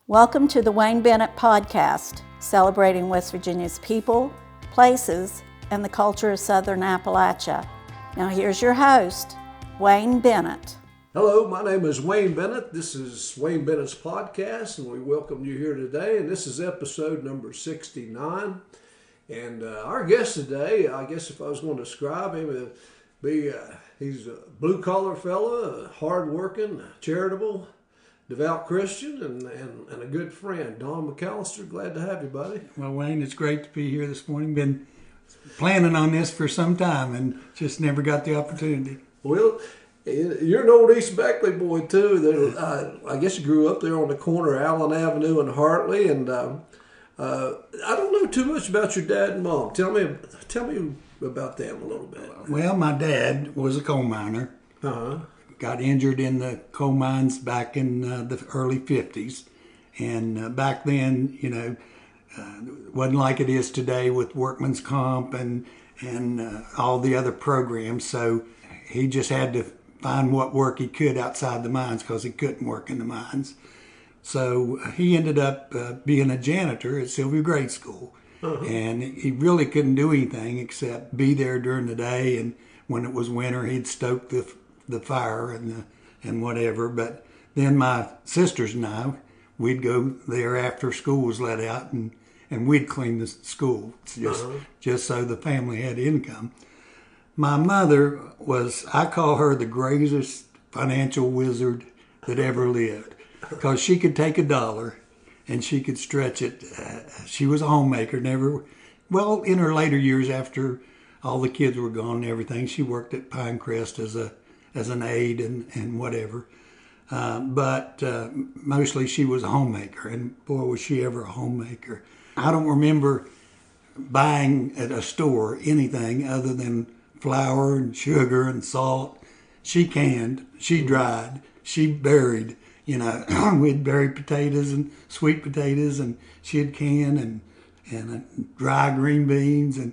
Welcome to the Wayne Bennett Podcast, celebrating West Virginia's people, places, and the culture of Southern Appalachia. Now here's your host, Wayne Bennett. Hello, my name is Wayne Bennett. This is Wayne Bennett's podcast, and we welcome you here today. And this is episode number 69. And our guest today, I guess if I was going to describe him, it'd be he's a blue-collar fella, hard-working, charitable, devout Christian, and a good friend. Don McCallister, glad to have you, buddy. Well, Wayne, it's great to be here this morning. Been planning on this for some time and just never got the opportunity. Well, you're an old East Beckley boy, too. I guess you grew up there on the corner of Allen Avenue and Hartley, and I don't know too much about your dad and mom. Tell me about them a little bit. Well, my dad was a coal miner. Uh-huh. Got injured in the coal mines back in the early 50s. And back then, wasn't like it is today with workman's comp and all the other programs. So he just had to find what work he could outside the mines because he couldn't work in the mines. So he ended up being a janitor at Sylvia Grade School. Uh-huh. And he really couldn't do anything except be there during the day. And when it was winter, he'd stoke the fire and whatever. But then my sisters and I, we'd go there after school was let out and we'd clean the school just so the family had income. My mother I call her the greatest financial wizard that ever lived because she could take $1 and she could stretch it. She was a homemaker, in her later years after all the kids were gone and everything, she worked at Pinecrest as an aide and whatever. But mostly she was a homemaker, and boy, was she ever a homemaker. I don't remember buying at a store anything other than flour and sugar and salt. She canned, she dried, she buried. We'd bury potatoes and sweet potatoes, and she'd can and dry green beans, and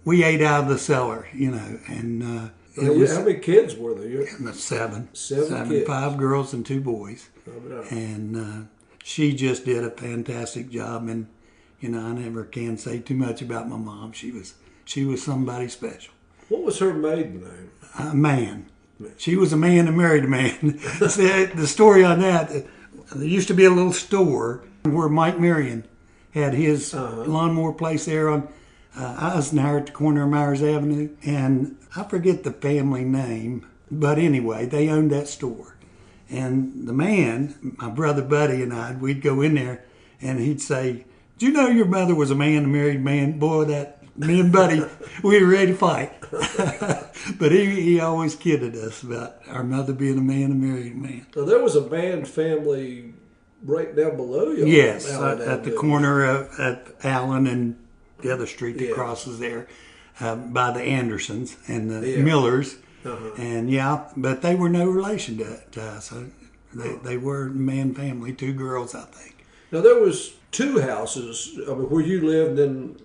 we ate out of the cellar, and how many kids were there? Seven. Seven kids. 5 girls and 2 boys. And she just did a fantastic job. And, I never can say too much about my mom. She was somebody special. What was her maiden name? Man. She was a man and married a man. The story on that, there used to be a little store where Mike Marion had his lawnmower place there on Eisenhower at the corner of Myers Avenue, and I forget the family name, but anyway, they owned that store. And the man, my brother Buddy and we'd go in there, and he'd say, "Do you know your mother was a man, a married man?" Boy, me and Buddy, we were ready to fight. But he always kidded us about our mother being a man, a married man. So there was a band family right down below you. Yes, at the corner of Allen and the other street that crosses there by the Andersons and the Millers. Uh-huh. And but they were no relation to us. So they were a man family, 2 girls, I think. Now there was 2 houses. I mean, where you lived, and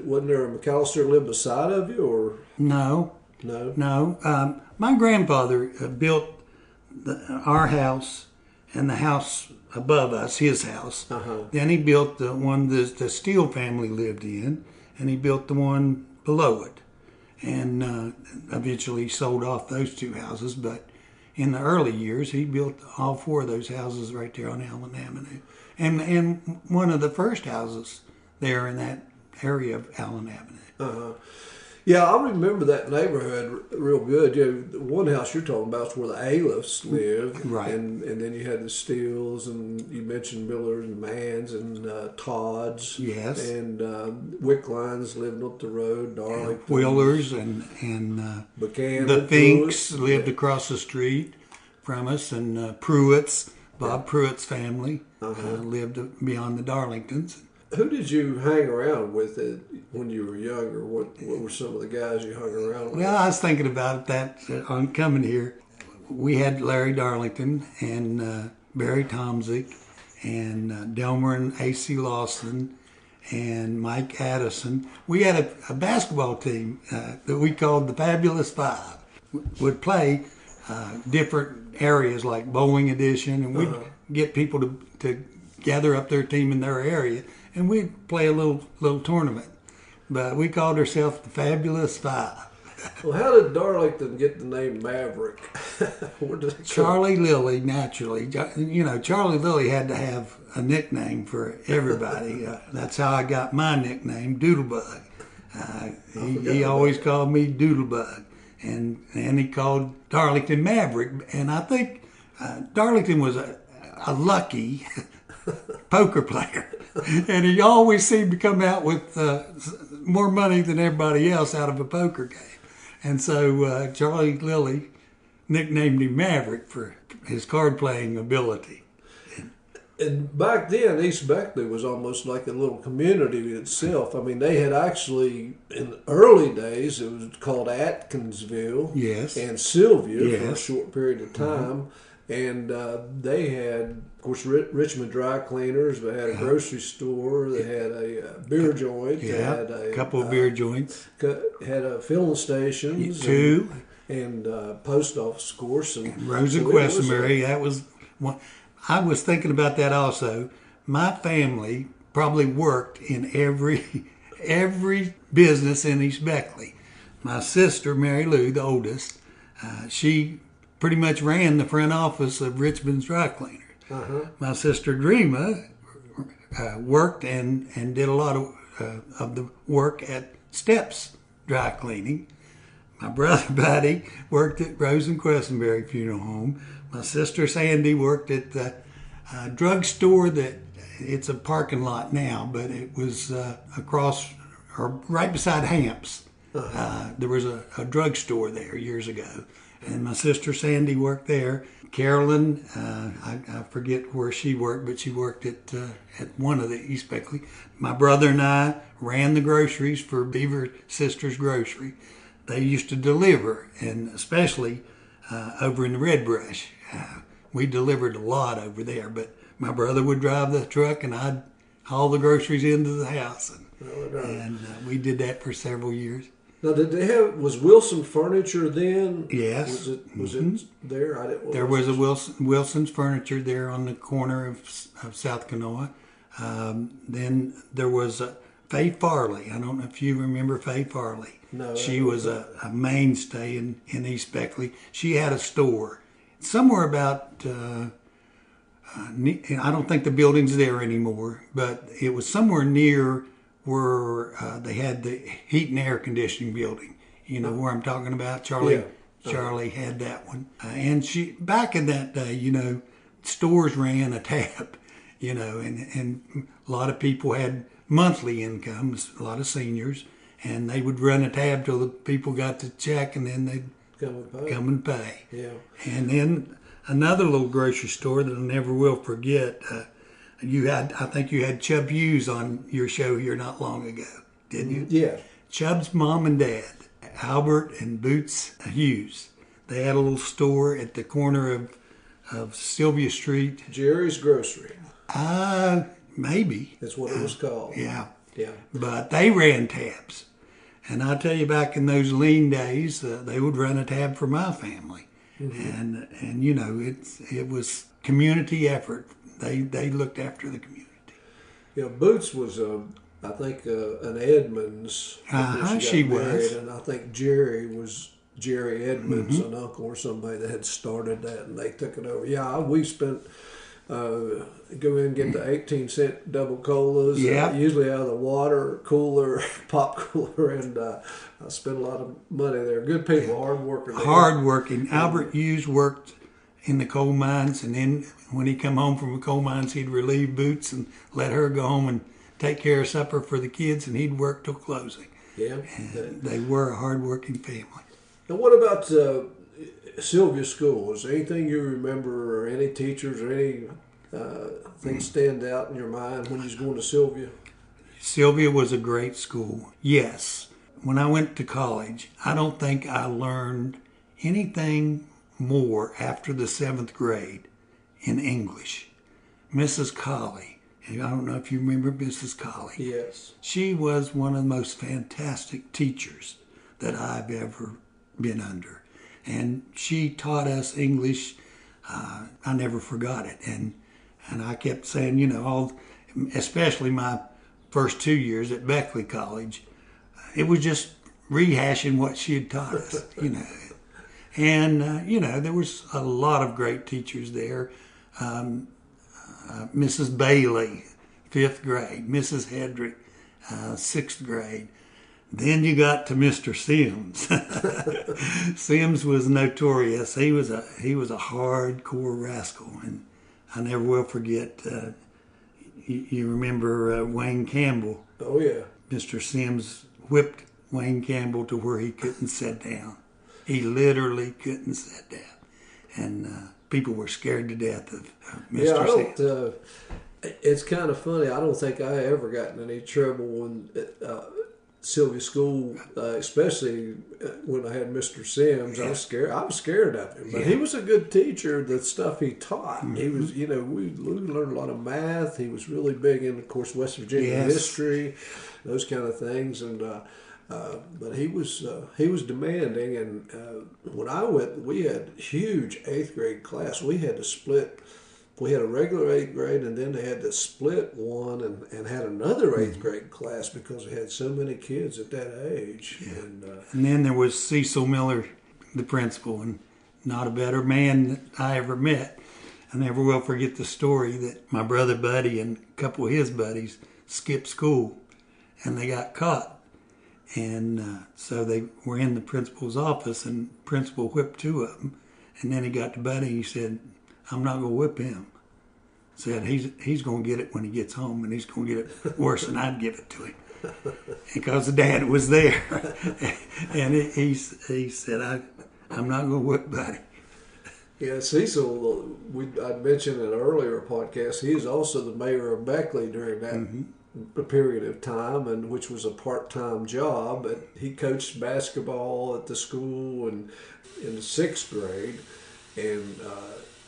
wasn't there a McCallister lived beside of you, or no? My grandfather built our house and the house above us, his house. Uh-huh. Then he built the one the Steele family lived in, and he built the one below it. And eventually sold off those 2 houses. But in the early years, he built all 4 of those houses right there on Allen Avenue. And one of the first houses there in that area of Allen Avenue. Uh-huh. Yeah, I remember that neighborhood real good. The one house you're talking about is where the Aliffs lived. Right. And then you had the Steeles, and you mentioned Millers and Manns and Todds. Yes. And Wicklines lived up the road, Darlington. Wheelers and Buchanan. The Finks lived across the street from us, and Pruitt's, Bob Pruitt's family lived beyond the Darlingtons. Who did you hang around with when you were younger? What were some of the guys you hung around with? Well, I was thinking about that on coming here. We had Larry Darlington and Barry Tomzik and Delmer and A.C. Lawson and Mike Addison. We had a basketball team that we called the Fabulous Five. Would play different areas like bowling edition, and we'd get people to gather up their team in their area, and we'd play a little tournament. But we called ourselves the Fabulous Five. Well, how did Darlington get the name Maverick? Where did it come? Charlie Lilly, naturally. You know, Charlie Lilly had to have a nickname for everybody. That's how I got my nickname, Doodlebug. He always called me Doodlebug. And he called Darlington Maverick. And I think Darlington was a lucky poker player. And he always seemed to come out with more money than everybody else out of a poker game. And so Charlie Lilly nicknamed him Maverick for his card-playing ability. And back then, East Beckley was almost like a little community itself. I mean, they had actually, in the early days, it was called Atkinsville Yes. and Sylvia for a Yes. short period of time. And they had, of course, Richmond Dry Cleaners. They had a grocery store. They had a beer joint. They Yeah, had a couple of beer joints. Had a filling stations. Two. And post office, of course. And Rose and so it was Questenberry, that was one. I was thinking about that also. My family probably worked in every business in East Beckley. My sister, Mary Lou, the oldest, she pretty much ran the front office of Richmond's Dry Cleaners. My sister Dreama worked and did a lot of the work at Steps Dry Cleaning. My brother Buddy worked at Rose and Questenberry Funeral Home. My sister Sandy worked at the drugstore that it's a parking lot now, but it was across or right beside Hamps. There was a drugstore there years ago. And my sister Sandy worked there. Carolyn, I forget where she worked, but she worked at one of the East Beckley. My brother and I ran the groceries for Beaver Sisters Grocery. They used to deliver, and especially over in the Red Brush. We delivered a lot over there, but my brother would drive the truck and I'd haul the groceries into the house. And we did that for several years. Now, was Wilson Furniture then? Yes. Was it there? There was a Wilson's Furniture there on the corner of South Kanawha. Then there was Faye Farley. I don't know if you remember Faye Farley. No. She was a mainstay in East Beckley. She had a store somewhere about, I don't think the building's there anymore, but it was somewhere near where they had the heat and air conditioning building. You know where I'm talking about? Charlie had that one. And she, back in that day, stores ran a tab, and a lot of people had monthly incomes, a lot of seniors, and they would run a tab till the people got the check, and then they'd come and pay. Yeah. And then another little grocery store that I never will forget. I think you had Chubb Hughes on your show here not long ago, didn't you? Yeah. Chubb's mom and dad, Albert and Boots Hughes. They had a little store at the corner of Sylvia Street. Jerry's Grocery. Maybe. That's what it was called. Yeah. Yeah. But they ran tabs. And I tell you, back in those lean days, they would run a tab for my family. Mm-hmm. And it was community effort. They looked after the community. Yeah, Boots was, I think, an Edmonds. She was. And I think Jerry was Jerry Edmonds, an uncle or somebody that had started that, and they took it over. Yeah, we spent, go in and get the 18-cent double colas, usually out of the water cooler, pop cooler, and I spent a lot of money there. Good people, hard workers. Hard working. Albert Hughes worked in the coal mines, and then when he come home from the coal mines, he'd relieve Boots and let her go home and take care of supper for the kids, and he'd work till closing. Yeah. And they were a hard-working family. And what about Sylvia School? Is there anything you remember, or any teachers, or any things stand out in your mind when you was going to Sylvia? Sylvia was a great school. Yes. When I went to college, I don't think I learned anything more after the 7th grade in English. Mrs. Colley, and I don't know if you remember Mrs. Colley. Yes. She was one of the most fantastic teachers that I've ever been under. And she taught us English. I never forgot it. And And I kept saying, you know, especially my first 2 years at Beckley College, it was just rehashing what she had taught us, you know. And, you know, there was a lot of great teachers there. Mrs. Bailey, 5th grade, Mrs. Hedrick, 6th grade. Then you got to Mr. Sims. Sims was notorious. He was a hardcore rascal, and I never will forget. You remember Wayne Campbell? Oh yeah. Mr. Sims whipped Wayne Campbell to where he couldn't sit down. He literally couldn't sit down, and people were scared to death of Mr. Sims. It's kind of funny. I don't think I ever got in any trouble when Sylvia School, especially when I had Mr. Sims. Yeah. I was scared of him, but he was a good teacher. The stuff he taught, he was, you know, we learned a lot of math. He was really big in, of course, West Virginia history, those kind of things, and but he was demanding. And when I went, we had a huge 8th grade class. We had to split. We had a regular 8th grade, and then they had to split one and had another 8th grade class because we had so many kids at that age. Yeah. And then there was Cecil Miller, the principal, and not a better man that I ever met. I never will forget the story that my brother Buddy and a couple of his buddies skipped school, and they got caught. And so they were in the principal's office, and the principal whipped 2 of them. And then he got to Buddy, and he said, "I'm not going to whip him." Said he's going to get it when he gets home, and he's going to get it worse than I'd give it to him, because the dad was there. And he said, "I'm not going to whip Buddy." Yeah, Cecil, I'd mentioned in an earlier podcast, he is also the mayor of Beckley during that period of time, and which was a part-time job. And he coached basketball at the school and in the 6th grade, and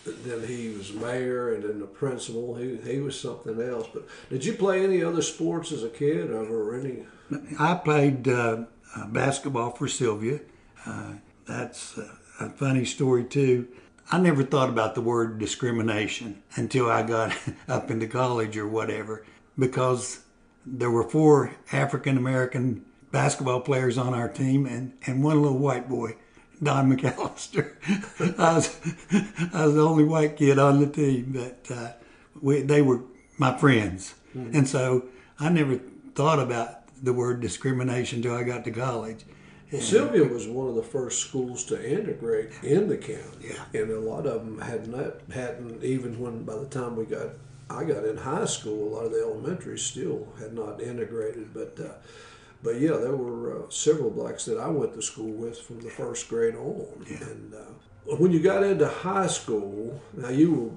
then he was mayor, and then the principal. He was something else. But did you play any other sports as a kid, or any? I played basketball for Sylvia. That's a funny story too. I never thought about the word discrimination until I got up into college or whatever, because there were 4 African American basketball players on our team, and one little white boy, Don McCallister. I was the only white kid on the team, but they were my friends. Mm-hmm. And so I never thought about the word discrimination until I got to college. Well, Sylvia was one of the first schools to integrate in the county. Yeah. And a lot of them hadn't even when, by the time I got in high school, a lot of the elementary still had not integrated, But yeah, there were several blacks that I went to school with from the 1st grade on. Yeah. And when you got into high school, now you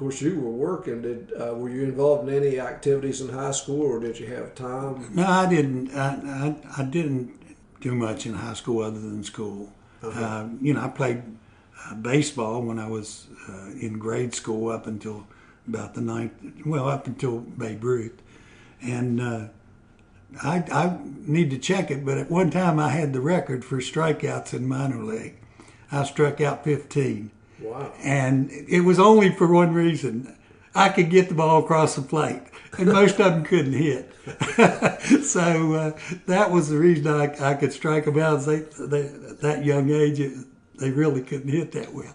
were working. Were you involved in any activities in high school, or did you have time? No, I didn't. I didn't do much in high school other than school. Uh-huh. I played baseball when I was in grade school up until about the 9th. Well, up until Babe Ruth, and. I need to check it, but at one time I had the record for strikeouts in minor league. I struck out 15. Wow. And it was only for one reason. I could get the ball across the plate, and most of them couldn't hit. So that was the reason I could strike them out. That young age, they really couldn't hit that well.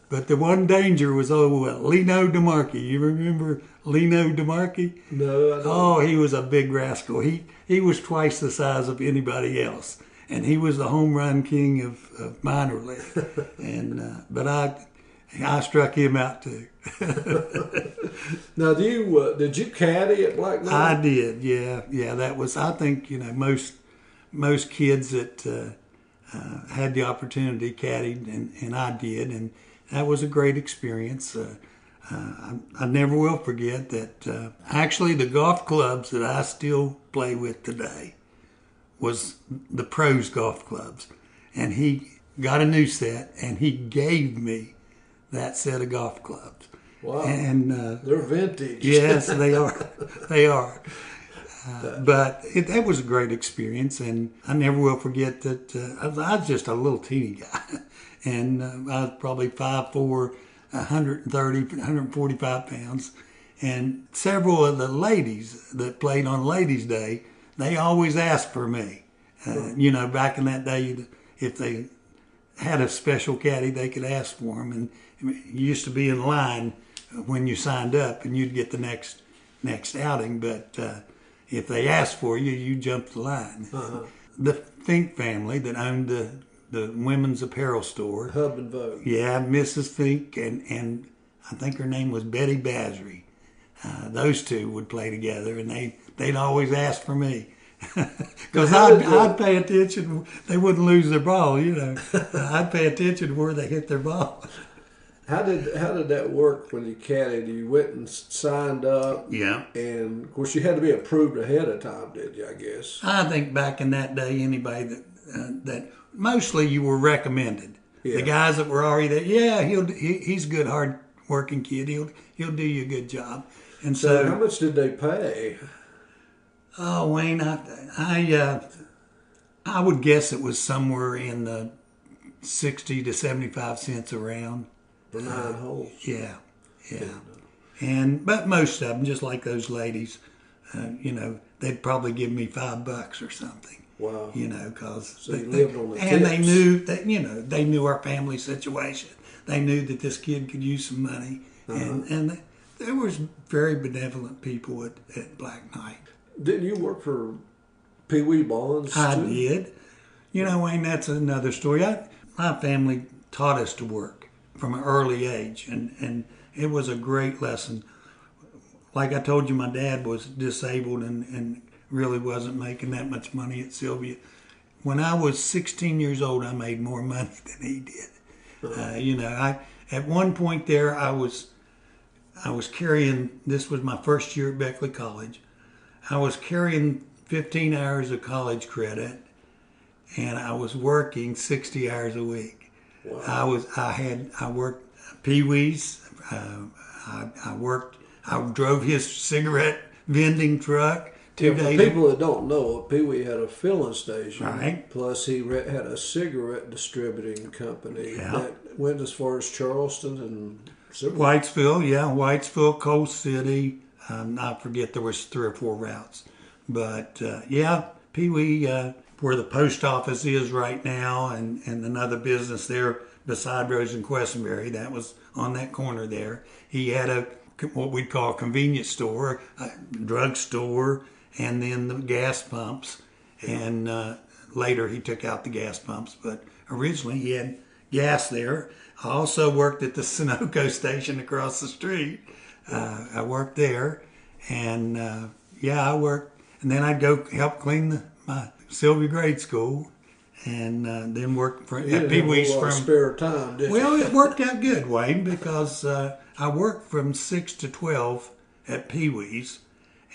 But the one danger was, Lino DeMarchi. You remember Lino DeMarchi? No, I don't. Oh, he was a big rascal. He was twice the size of anybody else, and he was the home run king of minor league. And but I struck him out too. Now, did you caddy at Black Knight? I did. Yeah. That was, I think, most kids that had the opportunity caddied, and I did, and that was a great experience. I never will forget that actually the golf clubs that I still play with today was the pros golf clubs. And he got a new set, and he gave me that set of golf clubs. Wow. And they're vintage. Yes, they are. They are. But that was a great experience, and I never will forget that I was just a little teeny guy. And I was probably 5'4", 130, 145 pounds. And several of the ladies that played on Ladies' Day, they always asked for me. Back in that day, if they had a special caddy, they could ask for him. And you used to be in line when you signed up, and you'd get the next outing. But if they asked for you, you jumped the line. Uh-huh. The Fink family that owned the women's apparel store. Hub and Vogue. Yeah, Mrs. Fink and I think her name was Betty Basry. Those two would play together, and they'd always ask for me. Because I'd pay attention. They wouldn't lose their ball, I'd pay attention to where they hit their ball. How did that work when you caddied? You went and signed up. Yeah. And of course, you had to be approved ahead of time, did you? I guess. I think back in that day, anybody that mostly you were recommended. Yeah. The guys that were already there. Yeah, he's a good, hard working kid. He'll do you a good job. And so how much did they pay? Oh, Wayne, I would guess it was somewhere in the 60 to 75 cents a round. For 9 holes. Yeah. But most of them, just like those ladies, they'd probably give me $5 or something. Wow. Because so you lived on the and tips. they knew that they knew our family situation. They knew that this kid could use some money, and there was very benevolent people at Black Knight. Didn't you work for Pee Wee Bonds too? I did. Wayne, that's another story. My family taught us to work from an early age, and it was a great lesson. Like I told you, my dad was disabled and really wasn't making that much money at Sylvia. When I was 16 years old, I made more money than he did. At one point there, I was carrying. This was my first year at Beckley College. I was carrying 15 hours of college credit, and I was working 60 hours a week. Wow. I worked Pee Wee's. I drove his cigarette vending truck 2 days. For people that don't know, Pee Wee had a filling station. Right. Plus, he had a cigarette distributing company that went as far as Charleston and Whitesville, Coal City. I forget, there was 3 or 4 routes. But, Pee Wee, where the post office is right now, and another business there beside Rose and Questenberry, that was on that corner there. He had what we'd call a convenience store, a drugstore, and then the gas pumps. And later he took out the gas pumps, but originally he had gas there. I also worked at the Sunoco station across the street. I worked there, and I worked, and then I'd go help clean my Sylvia grade school, and then work at Pee Wee's from spare time. Well, it worked out good, Wayne, because I worked from 6 to 12 at Pee Wee's,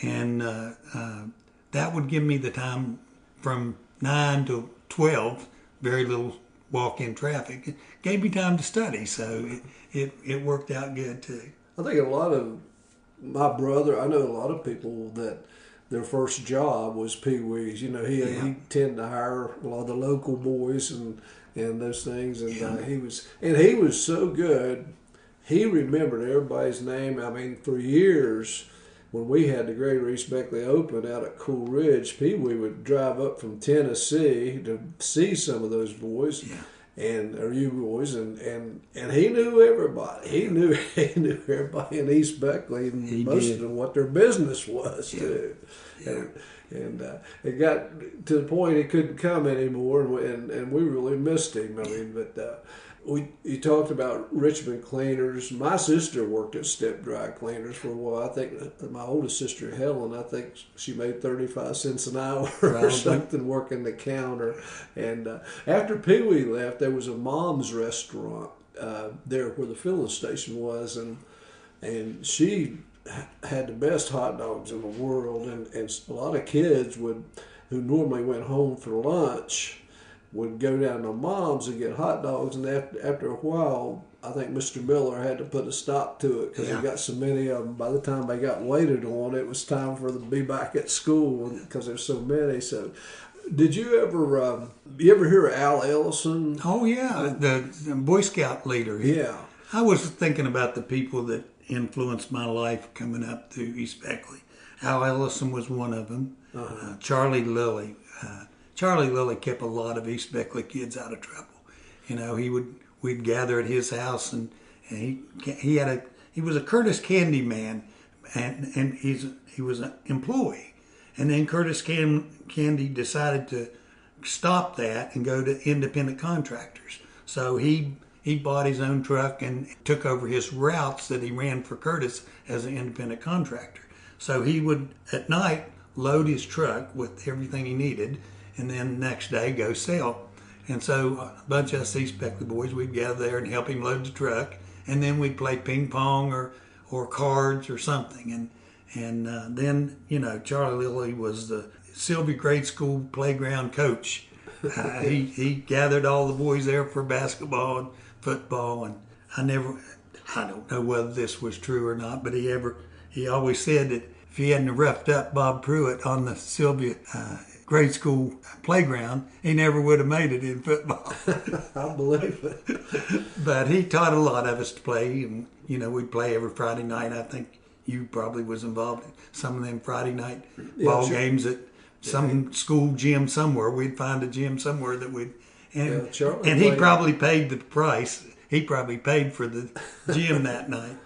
and that would give me the time from 9 to 12. Very little walk-in traffic. It gave me time to study, so it worked out good too. I think a lot of my brother, I know a lot of people that their first job was Pee Wee's. He tended to hire a lot of the local boys and those things, and he was so good. He remembered everybody's name. I mean, for years, when we had the Greater East Beckley Open out at Cool Ridge, Pee Wee would drive up from Tennessee to see some of those boys. Yeah. Or you boys, and he knew everybody. He knew everybody in East Beckley, and most of them what their business was too. Yeah. And it got to the point he couldn't come anymore, and we really missed him. I mean, but you talked about Richmond Cleaners. My sister worked at Step Dry Cleaners for a while. I think my oldest sister, Helen, I think she made 35 cents an hour or something working the counter. And after Pee Wee left, there was a mom's restaurant there where the filling station was, and she had the best hot dogs in the world. And a lot of kids who normally went home for lunch would go down to Mom's and get hot dogs, and after a while, I think Mr. Miller had to put a stop to it because he got so many of them. By the time they got waited on, it was time for them to be back at school because there's so many. So, did you ever hear of Al Ellison? Oh yeah, the Boy Scout leader. Yeah. I was thinking about the people that influenced my life coming up through East Beckley. Al Ellison was one of them. Charlie Lilly. Charlie Lilly kept a lot of East Beckley kids out of trouble. You know, we'd gather at his house, and he was a Curtis Candy man, and he was an employee. And then Curtis Candy decided to stop that and go to independent contractors. So he bought his own truck and took over his routes that he ran for Curtis as an independent contractor. So he would, at night, load his truck with everything he needed, and then the next day go sell. And so a bunch of us East Beckley boys, we'd gather there and help him load the truck, and then we'd play ping pong or cards or something. And then, you know, Charlie Lilly was the Sylvia grade school playground coach. He gathered all the boys there for basketball and football, and I don't know whether this was true or not, but he always said that if he hadn't roughed up Bob Pruitt on the Sylvia grade school playground, he never would have made it in football. I believe it. But he taught a lot of us to play, and, you know, we'd play every Friday night. I think you probably was involved in some of them Friday night ball games at some school gym somewhere. We'd find a gym somewhere that we'd... And he probably paid the price. He probably paid for the gym that night.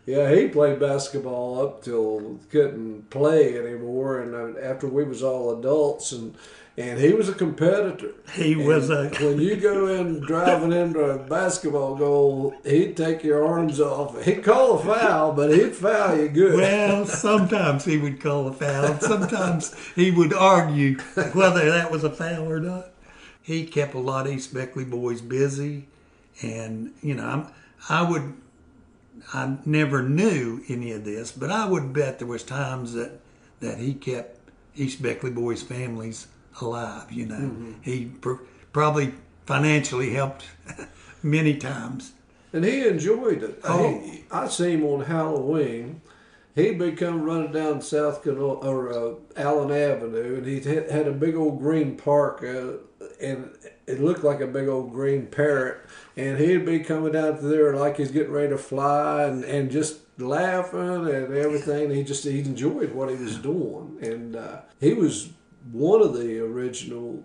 Yeah, he played basketball up till couldn't play anymore, and after we was all adults, and he was a competitor. When you go in driving into a basketball goal, he'd take your arms off. He'd call a foul, but he'd foul you good. Well, sometimes he would call a foul. Sometimes he would argue whether that was a foul or not. He kept a lot of East Beckley boys busy, and, you know, I never knew any of this, but I would bet there was times that he kept East Beckley boys' families alive, you know. Mm-hmm. He probably financially helped many times. And he enjoyed it. I see him on Halloween. He'd be coming running down South Canal, or Allen Avenue, and he had a big old green park, and it looked like a big old green parrot. And he'd be coming out there like he's getting ready to fly, and just laughing and everything. He enjoyed what he was doing, and he was one of the original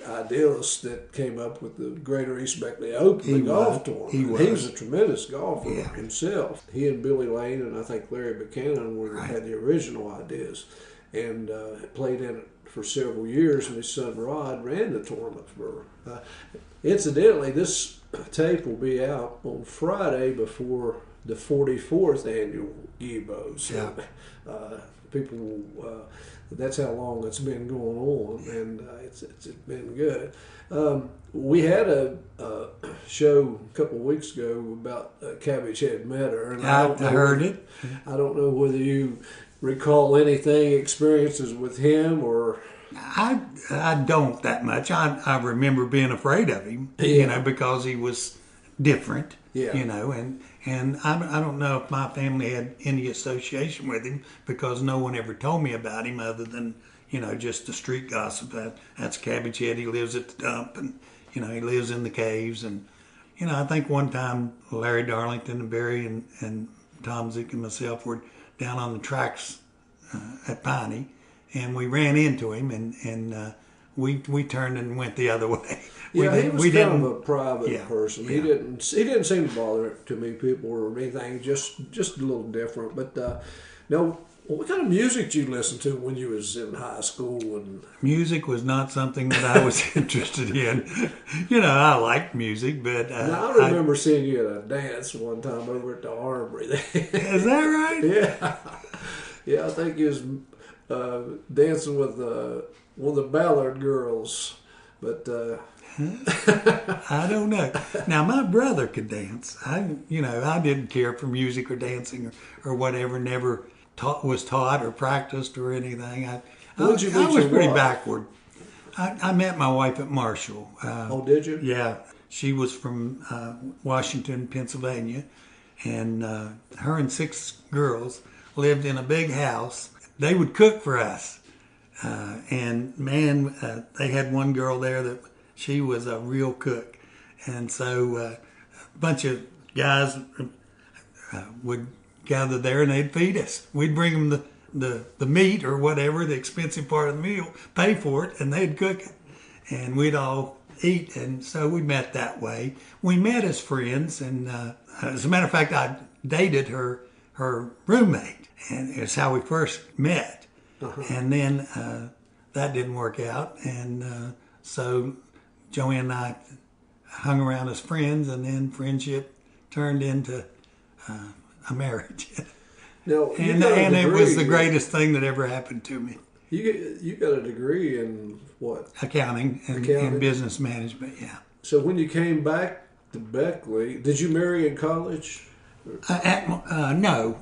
idealists that came up with the Greater East Beckley Open, the golf tournament. He was a tremendous golfer himself. He and Billy Lane and I think Larry Buchanan had the original ideas, and played in it for several years. And his son Rod ran the tournament for. Incidentally, this tape will be out on Friday before the 44th annual GIBO. So people, that's how long it's been going on, and it's been good. We had a show a couple of weeks ago about Cabbage Head Meadow. And I heard it. I don't know whether you recall experiences with him or... I don't that much. I remember being afraid of him, you know, because he was different, you know, and I don't know if my family had any association with him because no one ever told me about him other than, you know, just the street gossip. That's Cabbage Head. He lives at the dump, and, you know, he lives in the caves. And, you know, I think one time Larry Darlington and Barry and Tom Zick and myself were down on the tracks at Piney, and we ran into him, and we turned and went the other way. He was kind of a private person. He didn't seem to bother too many people or anything. Just a little different. But now, what kind of music did you listen to when you was in high school? And music was not something that I was interested in. You know, I liked music, but now, I remember seeing you at a dance one time over at the Armory. Is that right? Yeah. I think you was dancing with one of the Ballard girls, but I don't know. Now, my brother could dance. I didn't care for music or dancing or whatever. Never was taught or practiced or anything. I was pretty backward. I met my wife at Marshall. Did you? Yeah, she was from Washington, Pennsylvania, and her and 6 girls lived in a big house. They would cook for us. And man, they had one girl there that she was a real cook. And so a bunch of guys would gather there and they'd feed us. We'd bring them the meat or whatever, the expensive part of the meal, pay for it, and they'd cook it. And we'd all eat, and so we met that way. We met as friends, and as a matter of fact, I dated her roommate, and it's how we first met. Uh-huh. And then that didn't work out, and so Joanne and I hung around as friends, and then friendship turned into a marriage. Now, and it was the greatest thing that ever happened to me. You got a degree in what? Accounting and business management, yeah. So when you came back to Beckley, did you marry in college? No.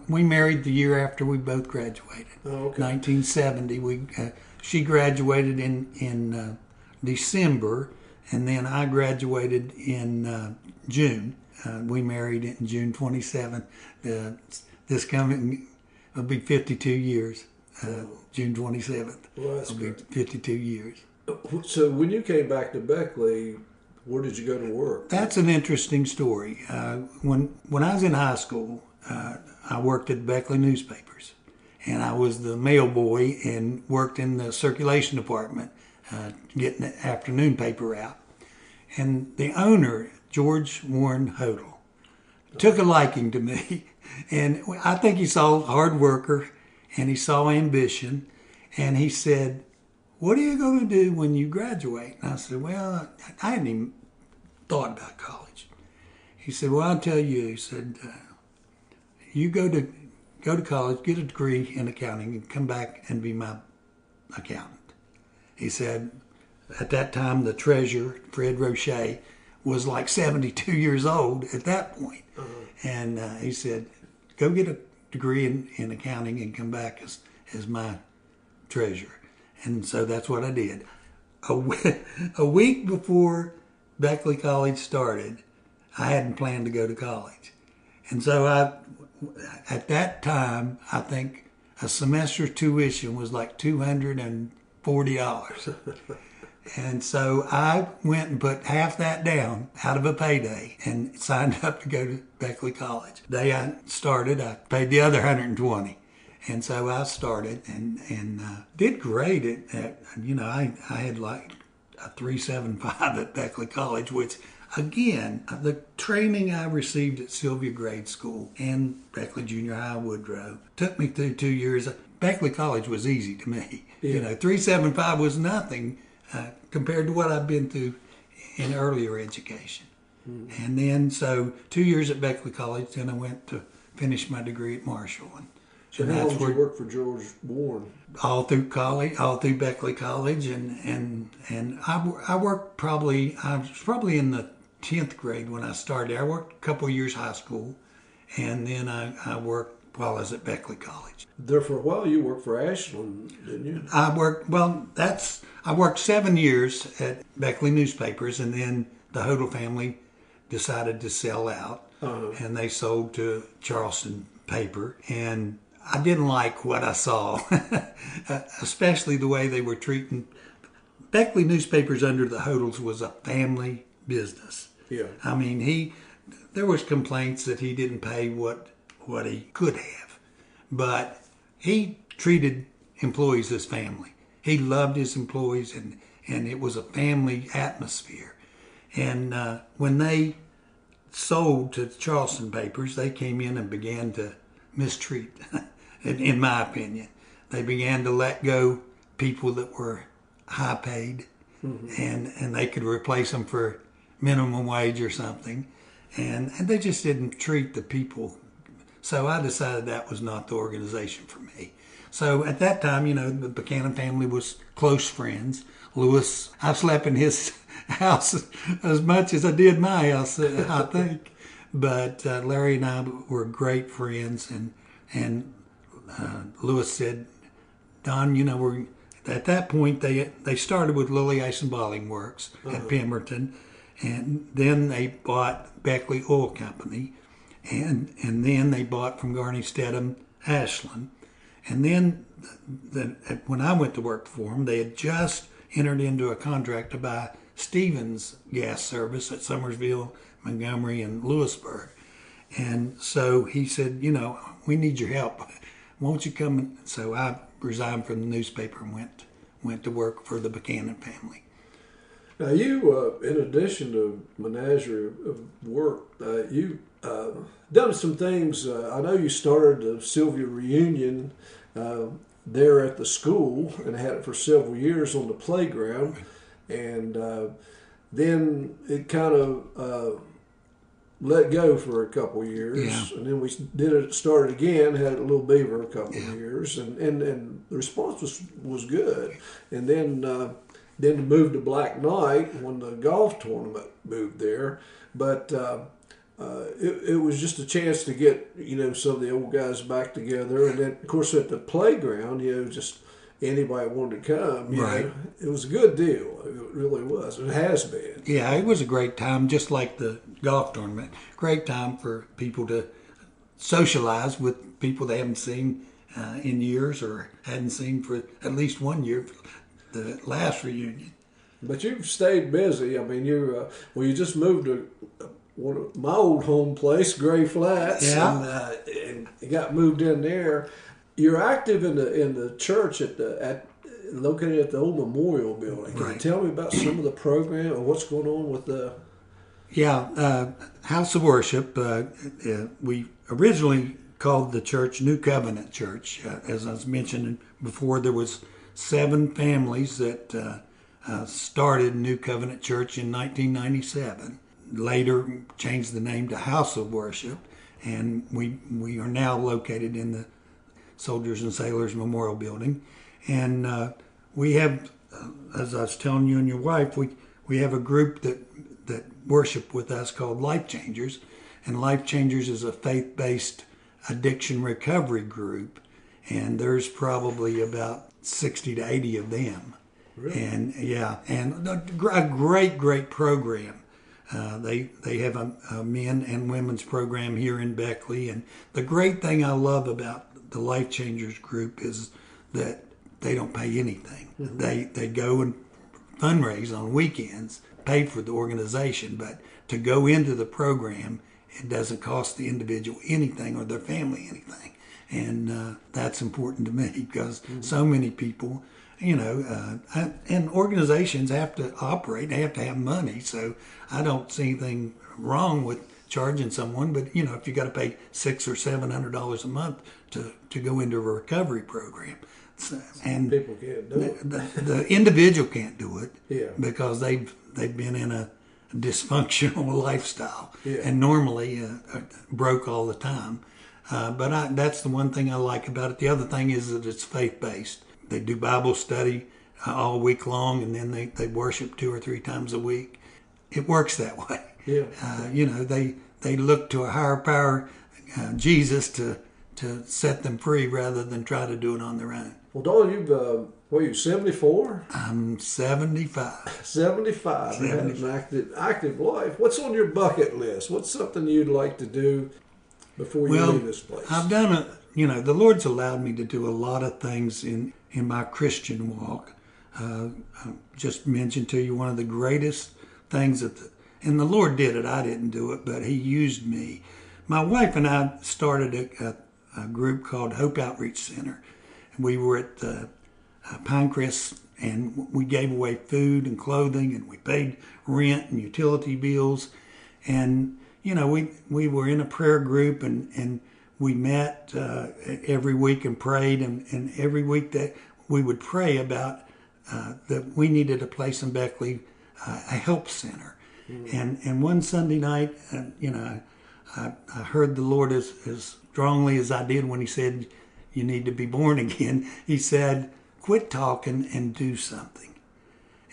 We married the year after we both graduated. Oh, okay. 1970. She graduated in December, and then I graduated in June. We married in June 27th. This coming will be 52 years. June 27th. Well, that's It'll be 52 years. So when you came back to Beckley, where did you go to work? That's an interesting story. When I was in high school, I worked at Beckley newspapers, and I was the mail boy and worked in the circulation department, getting the afternoon paper out. And the owner, George Warren Hodel, took a liking to me, and I think he saw hard worker, and he saw ambition, and he said, "What are you going to do when you graduate?" And I said, "Well, I hadn't even thought about college." He said, "Well, I'll tell you." He said, "You go to college, get a degree in accounting, and come back and be my accountant." He said, at that time, the treasurer, Fred Roche, was like 72 years old at that point. Uh-huh. And he said, "Go get a degree in accounting and come back as my treasurer." And so that's what I did. A week before Beckley College started, I hadn't planned to go to college. And so at that time, I think a semester's tuition was like $240. And so I went and put half that down out of a payday and signed up to go to Beckley College. The day I started, I paid the other $120. And so I started and did great I had like a 3.75 at Beckley College, which again, the training I received at Sylvia Grade School and Beckley Junior High Woodrow took me through 2 years. Beckley College was easy to me. Yeah. 3.75 was nothing compared to what I've been through in earlier education. Mm-hmm. And then, so 2 years at Beckley College, then I went to finish my degree at Marshall. So how long did you work for George Warren? All through college, all through Beckley College, and I worked I was probably in the 10th grade when I started. I worked a couple of years high school, and then I worked while I was at Beckley College. There for a while you worked for Ashland, didn't you? I worked 7 years at Beckley newspapers, and then the Hodel family decided to sell out, and they sold to Charleston paper, and I didn't like what I saw, especially the way they were treating Beckley newspapers under the Hodels was a family business. Yeah. I mean, there was complaints that he didn't pay what he could have, but he treated employees as family. He loved his employees, and it was a family atmosphere. And when they sold to Charleston papers, they came in and began to mistreat, in my opinion. They began to let go people that were high paid, and they could replace them for minimum wage or something. And they just didn't treat the people. So I decided that was not the organization for me. So at that time, the Buchanan family was close friends. Lewis, I slept in his house as much as I did my house, I think. But Larry and I were great friends, and Lewis said, "Don, we're at that point they started with Lilly Ice and Balling Works at Pemberton, and then they bought Beckley Oil Company, and then they bought from Garney Stedham Ashland, and then when I went to work for them, they had just entered into a contract to buy Stevens Gas Service at Summersville, Montgomery, and Lewisburg. And so he said, we need your help. Won't you come? And so I resigned from the newspaper and went to work for the Buchanan family. Now you, in addition to menagerie of work, you done some things. I know you started the Sylvia reunion there at the school and had it for several years on the playground, and then it kind of let go for a couple of years, and then we started again, had a Little Beaver a couple of years, and the response was good, and then moved to Black Knight when the golf tournament moved there, but it was just a chance to get some of the old guys back together, and then of course at the playground, just anybody wanted to come. Right. It was a good deal. It really was. It has been. Yeah, it was a great time, just like the golf tournament. Great time for people to socialize with people they haven't seen in years or hadn't seen for at least 1 year, the last reunion. But you've stayed busy. I mean, you just moved to one of my old home place, Gray Flats, and you got moved in there. You're active in the church located at the old memorial building. Can you tell me about some of the program or what's going on with the? Yeah, House of Worship. We originally called the church New Covenant Church. As I was mentioning before, there was 7 families that started New Covenant Church in 1997. Later changed the name to House of Worship, and we are now located in the Soldiers and Sailors Memorial Building. And we have, as I was telling you and your wife, we have a group that worship with us called Life Changers. And Life Changers is a faith-based addiction recovery group. And there's probably about 60 to 80 of them. Really? And a great program. They have a men and women's program here in Beckley. And the great thing I love about the Life Changers group is that they don't pay anything. Mm-hmm. They go and fundraise on weekends, pay for the organization, but to go into the program, it doesn't cost the individual anything or their family anything. And that's important to me because so many people, and organizations have to operate, they have to have money, so I don't see anything wrong with charging someone, but if you got to pay $600 or $700 a month to go into a recovery program, and people can't do it. The individual can't do it, because they've been in a dysfunctional lifestyle, and normally broke all the time. But that's the one thing I like about it. The other thing is that it's faith-based. They do Bible study all week long, and then they worship 2 or 3 times a week. It works that way. Yeah. They look to a higher power, Jesus, to set them free rather than try to do it on their own. Well, Don, you've 74? I'm 75. 75. You had an active life. What's on your bucket list? What's something you'd like to do before you leave this place? I've done the Lord's allowed me to do a lot of things in my Christian walk. I just mentioned to you one of the greatest things and the Lord did it. I didn't do it, but He used me. My wife and I started a group called Hope Outreach Center. We were at Pinecrest, and we gave away food and clothing, and we paid rent and utility bills. And, we were in a prayer group, and we met every week and prayed, and every week that we would pray about that we needed a place in Beckley, a help center. Mm-hmm. And one Sunday night, I heard the Lord as strongly as I did when He said, "You need to be born again." He said, "Quit talking and do something."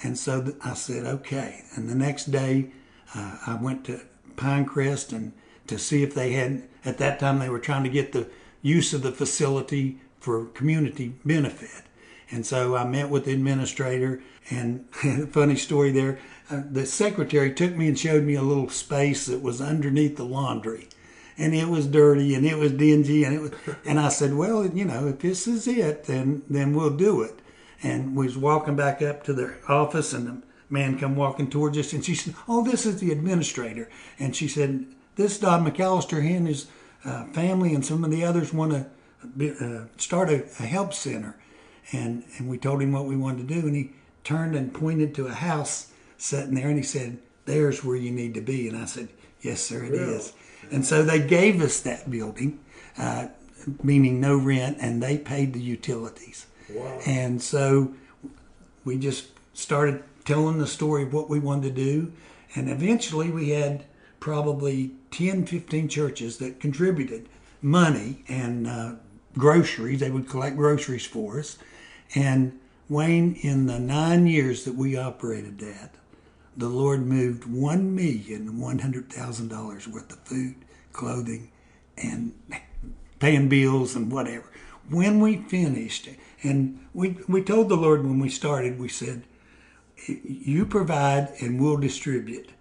And so I said, okay. And the next day, I went to Pinecrest and to see if they had, at that time they were trying to get the use of the facility for community benefit. And so I met with the administrator, and funny story there, the secretary took me and showed me a little space that was underneath the laundry. And it was dirty and it was dingy, and I said, well, if this is it, then we'll do it. And we was walking back up to their office, and man come walking towards us, and she said, "Oh, this is the administrator." And she said, "This Don McCallister, he and his family and some of the others want to start a help center." And we told him what we wanted to do, and he turned and pointed to a house sitting there, and he said, "There's where you need to be." And I said, "Yes, sir, it is." And so they gave us that building, meaning no rent, and they paid the utilities. Wow. And so we just started telling the story of what we wanted to do, and eventually we had probably 10, 15 churches that contributed money and groceries. They would collect groceries for us. And Wayne, in the 9 years that we operated that, the Lord moved $1,100,000 worth of food, clothing, and paying bills and whatever. When we finished, and we told the Lord when we started, we said, "You provide and we'll distribute.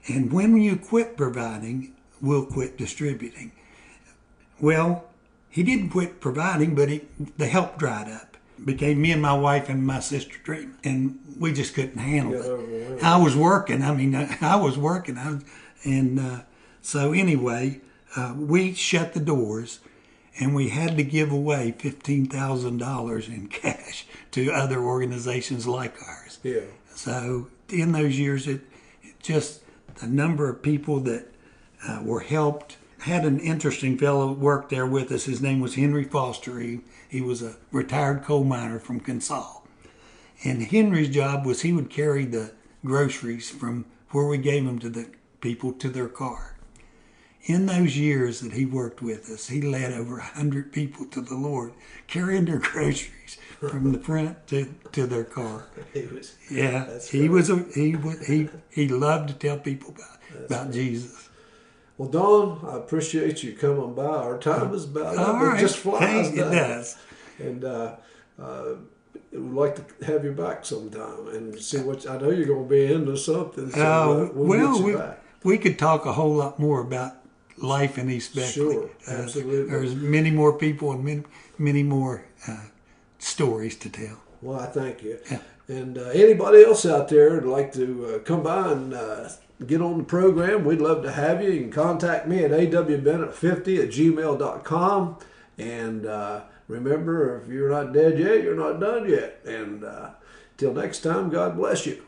And when you quit providing, we'll quit distributing." Well, he didn't quit providing, but the help dried up. It became me and my wife and my sister Dream, and we just couldn't handle it. I was working. So anyway, we shut the doors, and we had to give away $15,000 in cash to other organizations like ours. Yeah. So in those years, it just the number of people that were helped. Had an interesting fellow work there with us. His name was Henry Foster. He was a retired coal miner from Consol. And Henry's job was he would carry the groceries from where we gave them to the people to their car. In those years that he worked with us, he led over 100 people to the Lord, carrying their groceries from the front to their car. He loved to tell people about Jesus. Well, Don, I appreciate you coming by. Our time is about up. Right. It just flies. It does. And we'd like to have you back sometime and see what. I know you're going to be into something. So we'll get you back. We could talk a whole lot more about life in East Beckley. Sure, absolutely. There's many more people and many more stories to tell. Well, I thank you. Yeah. And anybody else out there would like to come by and get on the program, we'd love to have you. You can contact me at awbennett50@gmail.com. And remember, if you're not dead yet, you're not done yet. And till next time, God bless you.